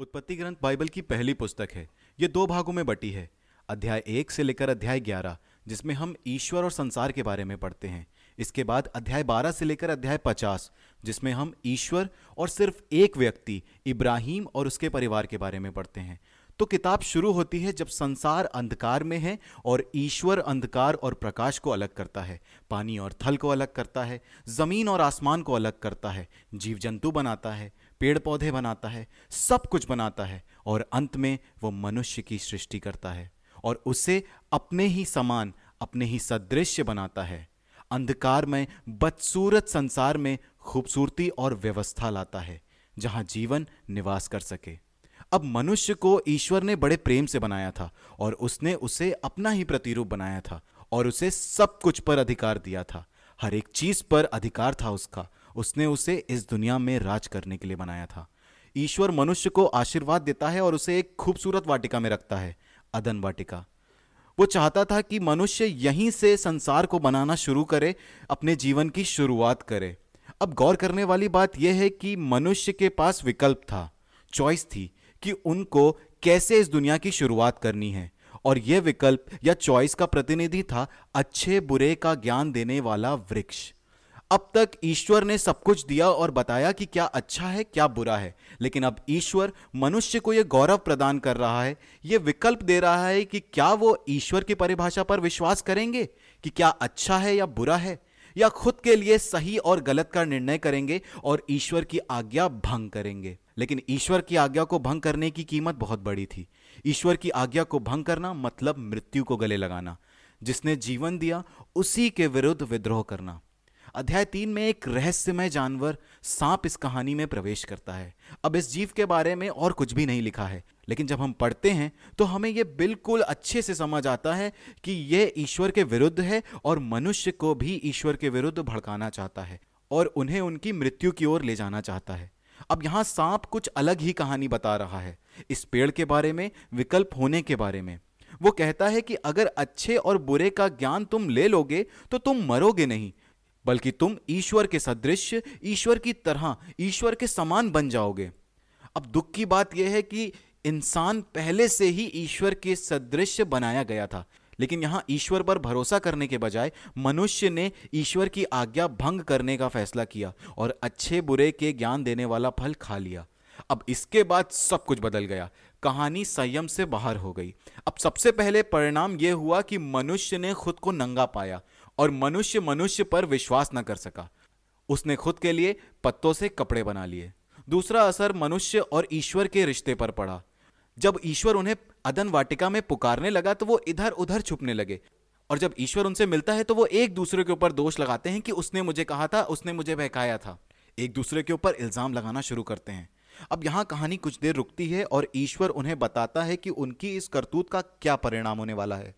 उत्पत्ति ग्रंथ बाइबल की पहली पुस्तक है। ये दो भागों में बटी है। अध्याय 1 से लेकर अध्याय 11, जिसमें हम ईश्वर और संसार के बारे में पढ़ते हैं। इसके बाद अध्याय 12 से लेकर अध्याय 50, जिसमें हम ईश्वर और सिर्फ एक व्यक्ति इब्राहिम और उसके परिवार के बारे में पढ़ते हैं। तो किताब शुरू होती है जब संसार अंधकार में है और ईश्वर अंधकार और प्रकाश को अलग करता है, पानी और थल को अलग करता है, जमीन और आसमान को अलग करता है, जीव जंतु बनाता है, पेड़ पौधे बनाता है, सब कुछ बनाता है और अंत में वो मनुष्य की सृष्टि करता है और उसे अपने ही समान, अपने ही सदृश्य बनाता है। अंधकार में बदसूरत संसार में खूबसूरती और व्यवस्था लाता है जहां जीवन निवास कर सके। अब मनुष्य को ईश्वर ने बड़े प्रेम से बनाया था और उसने उसे अपना ही प्रतिरूप बनाया था और उसे सब कुछ पर अधिकार दिया था। हर एक चीज पर अधिकार था उसका। उसने उसे इस दुनिया में राज करने के लिए बनाया था। ईश्वर मनुष्य को आशीर्वाद देता है और उसे एक खूबसूरत वाटिका में रखता है, अदन वाटिका। वो चाहता था कि मनुष्य यहीं से संसार को बनाना शुरू करे, अपने जीवन की शुरुआत करे। अब गौर करने वाली बात यह है कि मनुष्य के पास विकल्प था, चॉइस थी कि उनको कैसे इस दुनिया की शुरुआत करनी है। और यह विकल्प या चॉइस का प्रतिनिधि था अच्छे बुरे का ज्ञान देने वाला वृक्ष। अब तक ईश्वर ने सब कुछ दिया और बताया कि क्या अच्छा है क्या बुरा है, लेकिन अब ईश्वर मनुष्य को यह गौरव प्रदान कर रहा है, यह विकल्प दे रहा है कि क्या वो ईश्वर की परिभाषा पर विश्वास करेंगे कि क्या अच्छा है या बुरा है, या खुद के लिए सही और गलत का निर्णय करेंगे और ईश्वर की आज्ञा भंग करेंगे। लेकिन ईश्वर की आज्ञा को भंग करने की कीमत बहुत बड़ी थी। ईश्वर की आज्ञा को भंग करना मतलब मृत्यु को गले लगाना, जिसने जीवन दिया उसी के विरुद्ध विद्रोह करना। अध्याय 3 में एक रहस्यमय जानवर सांप इस कहानी में प्रवेश करता है। अब इस जीव के बारे में और कुछ भी नहीं लिखा है, लेकिन जब हम पढ़ते हैं तो हमें यह बिल्कुल अच्छे से समझ आता है कि यह ईश्वर के विरुद्ध है और मनुष्य को भी ईश्वर के विरुद्ध भड़काना चाहता है और उन्हें उनकी मृत्यु की ओर ले जाना चाहता है। अब यहां सांप कुछ अलग ही कहानी बता रहा है, इस पेड़ के बारे में, विकल्प होने के बारे में। वो कहता है कि अगर अच्छे और बुरे का ज्ञान तुम ले लोगे तो तुम मरोगे नहीं, बल्कि तुम ईश्वर के सदृश, ईश्वर की तरह, ईश्वर के समान बन जाओगे। अब दुख की बात यह है कि इंसान पहले से ही ईश्वर के सदृश बनाया गया था, लेकिन यहां ईश्वर पर भरोसा करने के बजाय मनुष्य ने ईश्वर की आज्ञा भंग करने का फैसला किया और अच्छे बुरे के ज्ञान देने वाला फल खा लिया। अब इसके बाद सब कुछ बदल गया, कहानी संयम से बाहर हो गई। अब सबसे पहले परिणाम यह हुआ कि मनुष्य ने खुद को नंगा पाया और मनुष्य मनुष्य पर विश्वास न कर सका। उसने खुद के लिए पत्तों से कपड़े बना लिए। दूसरा असर मनुष्य और ईश्वर के रिश्ते पर पड़ा। जब ईश्वर उन्हें अदन वाटिका में पुकारने लगा तो वो इधर उधर छुपने लगे, और जब ईश्वर उनसे मिलता है तो वो एक दूसरे के ऊपर दोष लगाते हैं कि उसने मुझे कहा था, उसने मुझे बहकाया था। एक दूसरे के ऊपर इल्जाम लगाना शुरू करते हैं। अब यहां कहानी कुछ देर रुकती है और ईश्वर उन्हें बताता है कि उनकी इस करतूत का क्या परिणाम होने वाला है।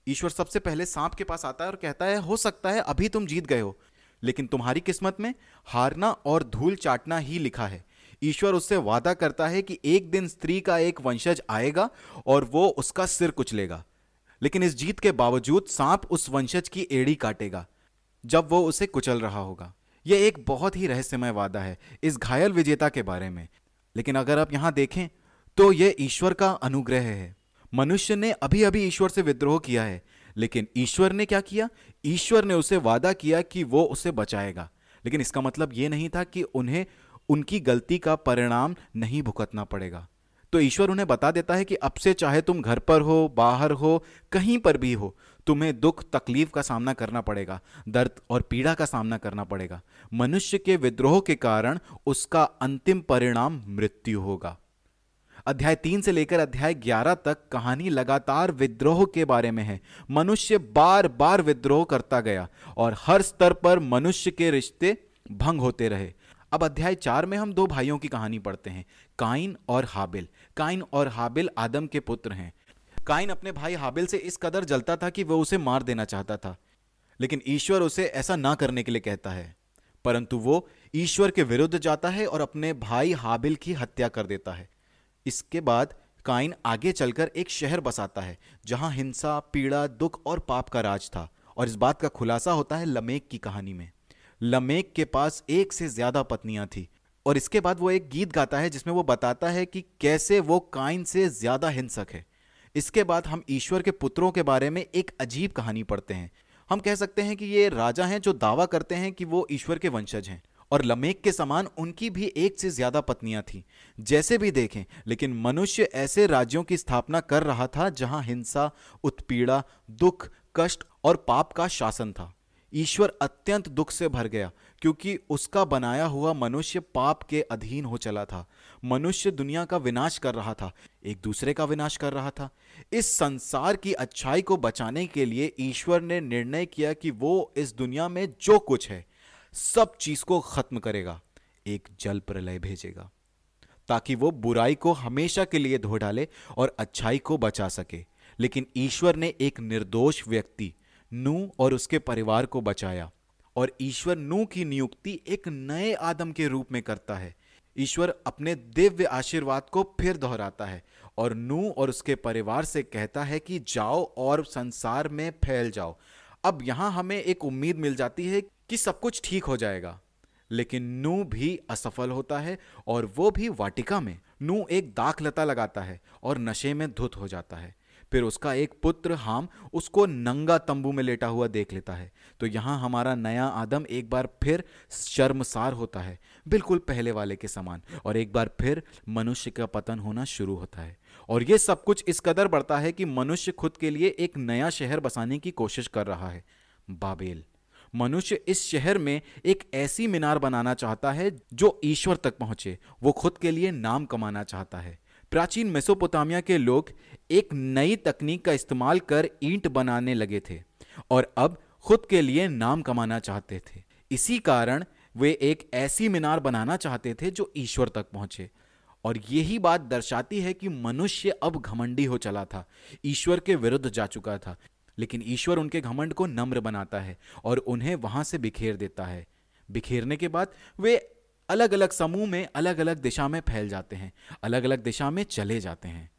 ईश्वर सबसे पहले सांप के पास आता है और कहता है, हो सकता है अभी तुम जीत गए हो, लेकिन तुम्हारी किस्मत में हारना और धूल चाटना ही लिखा है। ईश्वर उससे वादा करता है कि एक दिन स्त्री का एक वंशज आएगा और वो उसका सिर कुचलेगा, लेकिन इस जीत के बावजूद सांप उस वंशज की एड़ी काटेगा जब वो उसे कुचल रहा होगा। यह एक बहुत ही रहस्यमय वादा है इस घायल विजेता के बारे में, लेकिन अगर आप यहां देखें तो यह ईश्वर का अनुग्रह है। मनुष्य ने अभी अभी ईश्वर से विद्रोह किया है, लेकिन ईश्वर ने क्या किया? ईश्वर ने उसे वादा किया कि वो उसे बचाएगा, लेकिन इसका मतलब यह नहीं था कि उन्हें उनकी गलती का परिणाम नहीं भुगतना पड़ेगा। तो ईश्वर उन्हें बता देता है कि अब से चाहे तुम घर पर हो, बाहर हो, कहीं पर भी हो, तुम्हें दुख तकलीफ का सामना करना पड़ेगा, दर्द और पीड़ा का सामना करना पड़ेगा। मनुष्य के विद्रोह के कारण उसका अंतिम परिणाम मृत्यु होगा। अध्याय 3 से लेकर अध्याय 11 तक कहानी लगातार विद्रोह के बारे में है। मनुष्य बार बार विद्रोह करता गया और हर स्तर पर मनुष्य के रिश्ते भंग होते रहे। अब अध्याय 4 में हम दो भाइयों की कहानी पढ़ते हैं, काइन और हाबिल। काइन और हाबिल आदम के पुत्र हैं। काइन अपने भाई हाबिल से इस कदर जलता था कि वह उसे मार देना चाहता था, लेकिन ईश्वर उसे ऐसा ना करने के लिए कहता है, परंतु वो ईश्वर के विरुद्ध जाता है और अपने भाई हाबिल की हत्या कर देता है। इसके बाद काइन आगे चलकर एक शहर बसाता है जहां हिंसा, पीड़ा, दुख और पाप का राज था, और इस बात का खुलासा होता है लमेक की कहानी में। लमेक के पास एक से ज्यादा पत्नियां थी। और इसके बाद वो एक गीत गाता है जिसमें वो बताता है कि कैसे वो काइन से ज्यादा हिंसक है। इसके बाद हम ईश्वर के पुत्रों के बारे में एक अजीब कहानी पढ़ते हैं। हम कह सकते हैं कि ये राजा हैं जो दावा करते हैं कि वो ईश्वर के वंशज हैं, और लमेक के समान उनकी भी एक से ज्यादा पत्नियां थीं। जैसे भी देखें, लेकिन मनुष्य ऐसे राज्यों की स्थापना कर रहा था जहां हिंसा, उत्पीड़ा, दुख, कष्ट और पाप का शासन था। ईश्वर अत्यंत दुख से भर गया क्योंकि उसका बनाया हुआ मनुष्य पाप के अधीन हो चला था। मनुष्य दुनिया का विनाश कर रहा था, एक दूसरे का विनाश कर रहा था। इस संसार की अच्छाई को बचाने के लिए ईश्वर ने निर्णय किया कि वो इस दुनिया में जो कुछ है सब चीज को खत्म करेगा, एक जल प्रलय भेजेगा ताकि वो बुराई को हमेशा के लिए धो डाले और अच्छाई को बचा सके। लेकिन ईश्वर ने एक निर्दोष व्यक्ति नूह और उसके परिवार को बचाया, और ईश्वर नूह की नियुक्ति एक नए आदम के रूप में करता है। ईश्वर अपने दिव्य आशीर्वाद को फिर दोहराता है और नूह और उसके परिवार से कहता है कि जाओ और संसार में फैल जाओ। अब यहां हमें एक उम्मीद मिल जाती है कि सब कुछ ठीक हो जाएगा, लेकिन नूह भी असफल होता है, और वो भी वाटिका में। नूह एक दाखलता लगाता है और नशे में धुत हो जाता है। फिर उसका एक पुत्र हाम उसको नंगा तंबू में लेटा हुआ देख लेता है। तो यहां हमारा नया आदम एक बार फिर शर्मसार होता है, बिल्कुल पहले वाले के समान, और एक बार फिर मनुष्य का पतन होना शुरू होता है। और यह सब कुछ इस कदर बढ़ता है कि मनुष्य खुद के लिए एक नया शहर बसाने की कोशिश कर रहा है, बाबेल। मनुष्य इस शहर में एक ऐसी मीनार बनाना चाहता है जो ईश्वर तक पहुंचे। वो खुद के लिए नाम कमाना चाहता है। प्राचीन मेसोपोटामिया के लोग एक नई तकनीक का इस्तेमाल कर ईंट बनाने लगे थे और अब खुद के लिए नाम कमाना चाहते थे। इसी कारण वे एक ऐसी मीनार बनाना चाहते थे जो ईश्वर तक पहुंचे। और यही बात दर्शाती है कि मनुष्य अब घमंडी हो चला था, ईश्वर के विरुद्ध जा चुका था। लेकिन ईश्वर उनके घमंड को नम्र बनाता है और उन्हें वहां से बिखेर देता है। बिखेरने के बाद वे अलग अलग समूह में अलग अलग दिशा में फैल जाते हैं, अलग अलग दिशा में चले जाते हैं।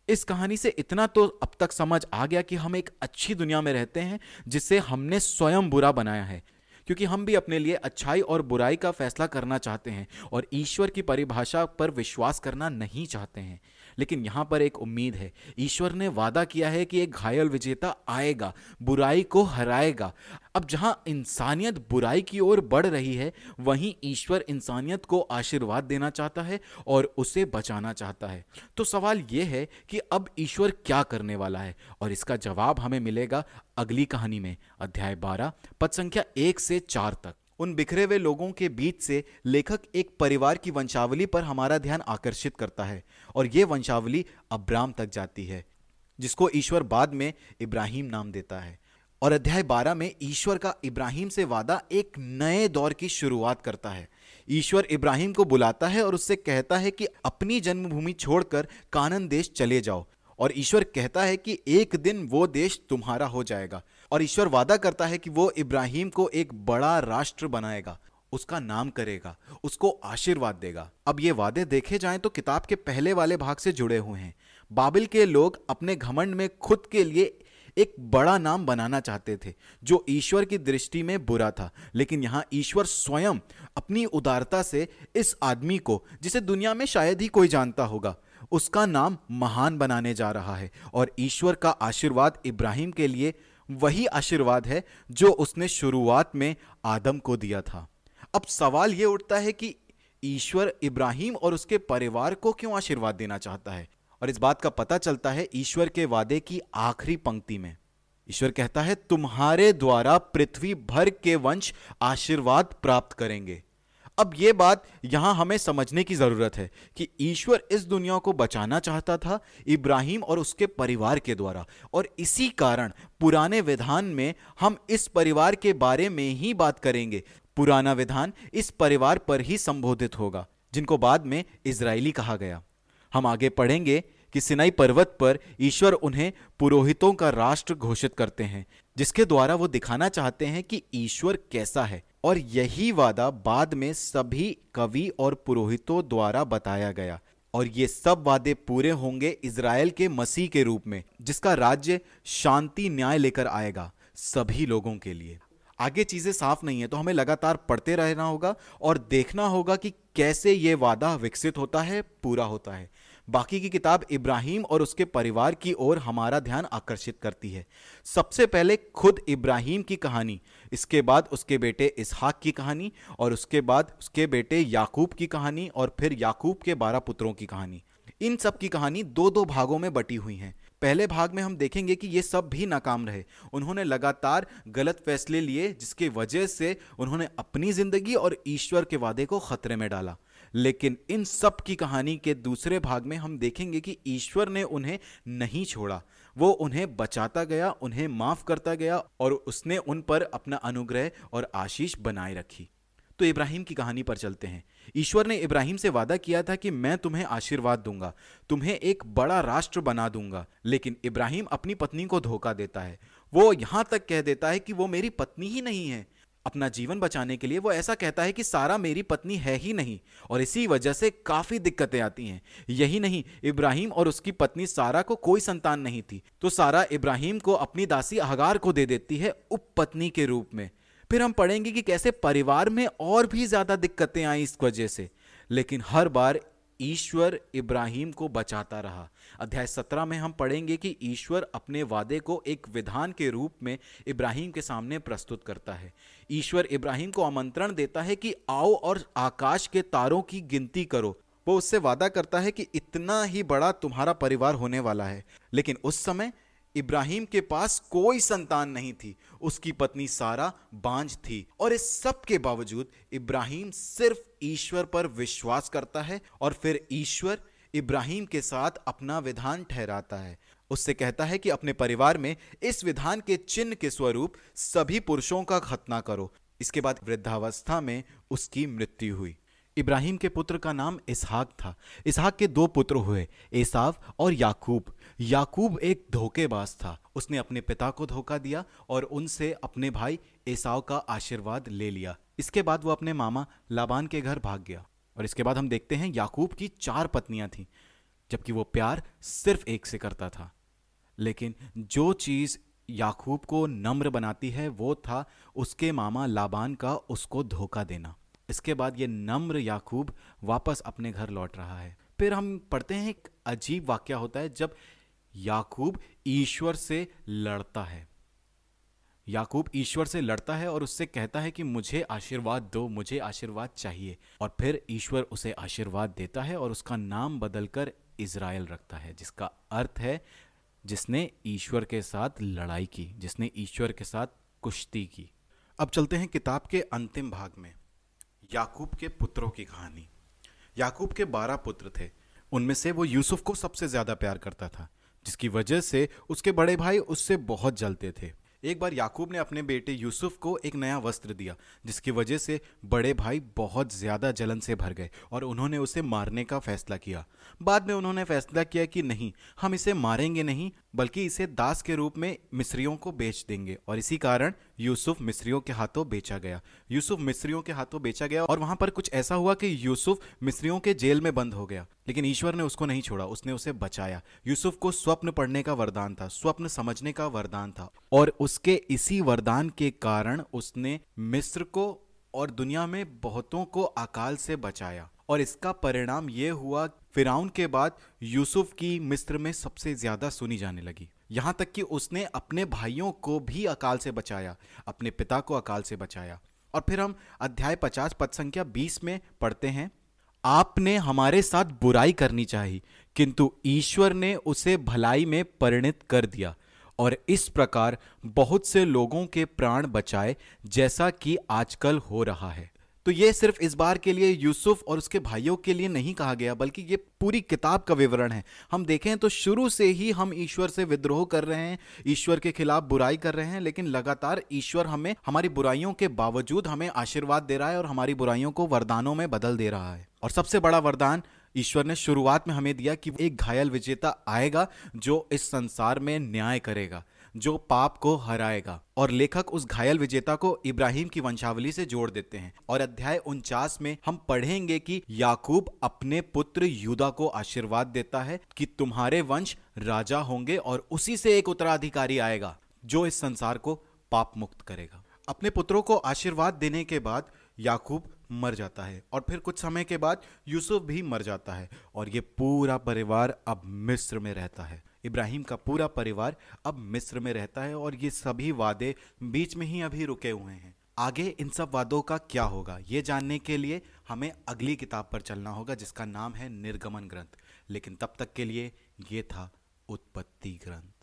इस कहानी से इतना तो अब तक समझ आ गया कि हम एक अच्छी दुनिया में रहते हैं जिसे हमने स्वयं बुरा बनाया है, क्योंकि हम भी अपने लिए अच्छाई और बुराई का फैसला करना चाहते हैं और ईश्वर की परिभाषा पर विश्वास करना नहीं चाहते हैं। लेकिन यहां पर एक उम्मीद है। ईश्वर ने वादा किया है कि एक घायल विजेता आएगा, बुराई को हराएगा। अब जहां इंसानियत बुराई की ओर बढ़ रही है, वहीं ईश्वर इंसानियत को आशीर्वाद देना चाहता है और उसे बचाना चाहता है। तो सवाल यह है कि अब ईश्वर क्या करने वाला है, और इसका जवाब हमें मिलेगा अगली कहानी में, अध्याय 12 पद संख्या 1 से 4 तक। उन बिखरे हुए लोगों के बीच से लेखक एक परिवार की वंशावली पर हमारा ध्यान आकर्षित करता है, और यह वंशावली अब्राम तक जाती है, जिसको ईश्वर बाद में इब्राहिम नाम देता है। और अध्याय 12 में ईश्वर का इब्राहिम से वादा एक नए दौर की शुरुआत करता है। ईश्वर इब्राहिम को बुलाता है और उससे कहता है कि अपनी जन्मभूमि छोड़कर कानान देश चले जाओ, और ईश्वर कहता है कि एक दिन वो देश तुम्हारा हो जाएगा। और ईश्वर वादा करता है कि वो इब्राहिम को एक बड़ा राष्ट्र बनाएगा, उसका नाम करेगा, उसको आशीर्वाद देगा। अब ये वादे देखे जाएं तो किताब के पहले वाले भाग से जुड़े हुए हैं। बाबिल के लोग अपने घमंड में खुद के लिए एक बड़ा नाम बनाना चाहते थे जो ईश्वर की दृष्टि में बुरा था। लेकिन यहां ईश्वर स्वयं अपनी उदारता से इस आदमी को, जिसे दुनिया में शायद ही कोई जानता होगा, उसका नाम महान बनाने जा रहा है। और ईश्वर का आशीर्वाद इब्राहिम के लिए वही आशीर्वाद है जो उसने शुरुआत में आदम को दिया था। अब सवाल यह उठता है कि ईश्वर इब्राहिम और उसके परिवार को क्यों आशीर्वाद देना चाहता है, और इस बात का पता चलता है ईश्वर के वादे की आखिरी पंक्ति में। ईश्वर कहता है, तुम्हारे द्वारा पृथ्वी भर के वंश आशीर्वाद प्राप्त करेंगे। अब यह बात यहां हमें समझने की जरूरत है कि ईश्वर इस दुनिया को बचाना चाहता था इब्राहिम और उसके परिवार के द्वारा, और इसी कारण पुराने विधान में हम इस परिवार के बारे में ही बात करेंगे। पुराना विधान इस परिवार पर ही संबोधित होगा, जिनको बाद में इजरायली कहा गया। हम आगे पढ़ेंगे कि सिनाई पर्वत पर ईश्वर उन्हें पुरोहितों का राष्ट्र घोषित करते हैं, जिसके द्वारा वो दिखाना चाहते हैं कि ईश्वर कैसा है। और यही वादा बाद में सभी कवि और पुरोहितों द्वारा बताया गया, और ये सब वादे पूरे होंगे इजराइल के मसीह के रूप में, जिसका राज्य शांति न्याय लेकर आएगा सभी लोगों के लिए। आगे चीजें साफ नहीं है, तो हमें लगातार पढ़ते रहना होगा और देखना होगा कि कैसे ये वादा विकसित होता है, पूरा होता है। बाकी की किताब इब्राहिम और उसके परिवार की ओर हमारा ध्यान आकर्षित करती है। सबसे पहले खुद इब्राहिम की कहानी, इसके बाद उसके बेटे इसहाक की कहानी, और उसके बाद उसके बेटे याकूब की कहानी, और फिर याकूब के 12 पुत्रों की कहानी। इन सब की कहानी दो दो भागों में बटी हुई है। पहले भाग में हम देखेंगे कि ये सब भी नाकाम रहे। उन्होंने लगातार गलत फैसले लिए, जिसके वजह से उन्होंने अपनी जिंदगी और ईश्वर के वादे को खतरे में डाला। लेकिन इन सब की कहानी के दूसरे भाग में हम देखेंगे कि ईश्वर ने उन्हें नहीं छोड़ा। वो उन्हें बचाता गया, उन्हें माफ करता गया, और उसने उन पर अपना अनुग्रह और आशीष बनाए रखी। तो इब्राहिम की कहानी पर चलते हैं। ईश्वर ने इब्राहिम से वादा किया था कि मैं तुम्हें आशीर्वाद दूंगा, तुम्हें एक बड़ा राष्ट्र बना दूंगा। लेकिन इब्राहिम अपनी पत्नी को धोखा देता है। वो यहां तक कह देता है कि वो मेरी पत्नी ही नहीं है। अपना जीवन बचाने के लिए वो ऐसा कहता है कि सारा मेरी पत्नी है ही नहीं, और इसी वजह से काफी दिक्कतें आती हैं। यही नहीं, इब्राहिम और उसकी पत्नी सारा को कोई संतान नहीं थी, तो सारा इब्राहिम को अपनी दासी हगार को दे देती है उपपत्नी के रूप में। फिर हम पढ़ेंगे कि कैसे परिवार में और भी ज्यादा दिक्कतें आई इस वजह से, लेकिन हर बार ईश्वर इब्राहिम को बचाता रहा। अध्याय 17 में हम पढ़ेंगे कि ईश्वर अपने वादे को एक विधान के रूप में इब्राहिम के सामने प्रस्तुत करता है। ईश्वर इब्राहिम को आमंत्रण देता है कि आओ और आकाश के तारों की गिनती करो। वो उससे वादा करता है कि इतना ही बड़ा तुम्हारा परिवार होने वाला है। लेकिन उस समय इब्राहिम के पास कोई संतान नहीं थी, उसकी पत्नी सारा बांझ थी, और इस सब के बावजूद इब्राहिम सिर्फ ईश्वर पर विश्वास करता है, और फिर ईश्वर इब्राहिम के साथ अपना विधान ठहराता है। उससे कहता है कि अपने परिवार में इस विधान के चिन्ह के स्वरूप सभी पुरुषों का खतना करो। इसके बाद वृद्धावस्था में उसकी मृत्यु हुई। इब्राहिम के पुत्र का नाम इसहाक था। इसहाक के दो पुत्र हुए, एसाव और याकूब। याकूब एक धोखेबाज था। उसने अपने पिता को धोखा दिया और उनसे अपने भाई एसाव का आशीर्वाद ले लिया। इसके बाद वो अपने मामा लाबान के घर भाग गया। और इसके बाद हम देखते हैं याकूब की 4 पत्नियां थीं, जबकि वो प्यार सिर्फ एक से करता था। लेकिन जो चीज याकूब को नम्र बनाती है वो था उसके मामा लाबान का उसको धोखा देना। इसके बाद ये नम्र याकूब वापस अपने घर लौट रहा है। फिर हम पढ़ते हैं एक अजीब वाकया होता है जब याकूब ईश्वर से लड़ता है। याकूब ईश्वर से लड़ता है और उससे कहता है कि मुझे आशीर्वाद दो, मुझे आशीर्वाद चाहिए। और फिर ईश्वर उसे आशीर्वाद देता है और उसका नाम बदलकर इज़राइल रखता है, जिसका अर्थ है जिसने ईश्वर के साथ लड़ाई की, जिसने ईश्वर के साथ कुश्ती की। अब चलते हैं किताब के अंतिम भाग में, याकूब के पुत्रों की कहानी। याकूब के 12 पुत्र थे। उनमें से वो यूसुफ को सबसे ज्यादा प्यार करता था, जिसकी वजह से उसके बड़े भाई उससे बहुत जलते थे। एक बार याकूब ने अपने बेटे यूसुफ को एक नया वस्त्र दिया, जिसकी वजह से बड़े भाई बहुत ज्यादा जलन से भर गए और उन्होंने उसे मारने का फैसला किया। बाद में उन्होंने फैसला किया कि नहीं, हम इसे मारेंगे नहीं, बल्कि इसे दास के रूप में मिस्रियों को बेच देंगे। और इसी कारण यूसुफ मिस्रियों के हाथों बेचा गया। यूसुफ मिस्रियों के हाथों बेचा गया और वहां पर कुछ ऐसा हुआ कि यूसुफ मिस्रियों के जेल में बंद हो गया। लेकिन ईश्वर ने उसको नहीं छोड़ा, उसने उसे बचाया। यूसुफ को स्वप्न पढ़ने का वरदान था, स्वप्न समझने का वरदान था, और उसके इसी वरदान के कारण उसने मिस्र को और दुनिया में बहुतों को अकाल से बचाया। और इसका परिणाम यह हुआ, फिरौन के बाद यूसुफ की मिस्र में सबसे ज्यादा सुनी जाने लगी। यहां तक कि उसने अपने भाइयों को भी अकाल से बचाया, अपने पिता को अकाल से बचाया। और फिर हम अध्याय 50 पद संख्या 20 में पढ़ते हैं, आपने हमारे साथ बुराई करनी चाहिए, किंतु ईश्वर ने उसे भलाई में परिणत कर दिया और इस प्रकार बहुत से लोगों के प्राण बचाए, जैसा कि आजकल हो रहा है। तो ये सिर्फ इस बार के लिए यूसुफ और उसके भाइयों के लिए नहीं कहा गया, बल्कि ये पूरी किताब का विवरण है। हम देखें तो शुरू से ही हम ईश्वर से विद्रोह कर रहे हैं, ईश्वर के खिलाफ बुराई कर रहे हैं, लेकिन लगातार ईश्वर हमें हमारी बुराइयों के बावजूद हमें आशीर्वाद दे रहा है और हमारी बुराइयों को वरदानों में बदल दे रहा है। और सबसे बड़ा वरदान ईश्वर ने शुरुआत में हमें दिया कि एक घायल विजेता आएगा जो इस संसार में न्याय करेगा, जो पाप को हराएगा। और लेखक उस घायल विजेता को इब्राहिम की वंशावली से जोड़ देते हैं। और अध्याय 49 में हम पढ़ेंगे कि याकूब अपने पुत्र यूदा को आशीर्वाद देता है कि तुम्हारे वंश राजा होंगे और उसी से एक उत्तराधिकारी आएगा जो इस संसार को पाप मुक्त करेगा। अपने पुत्रों को आशीर्वाद देने के बाद याकूब मर जाता है और फिर कुछ समय के बाद यूसुफ भी मर जाता है और ये पूरा परिवार अब मिस्र में रहता है। इब्राहिम का पूरा परिवार अब मिस्र में रहता है और ये सभी वादे बीच में ही अभी रुके हुए हैं। आगे इन सब वादों का क्या होगा ये जानने के लिए हमें अगली किताब पर चलना होगा जिसका नाम है निर्गमन ग्रंथ। लेकिन तब तक के लिए ये था उत्पत्ति ग्रंथ।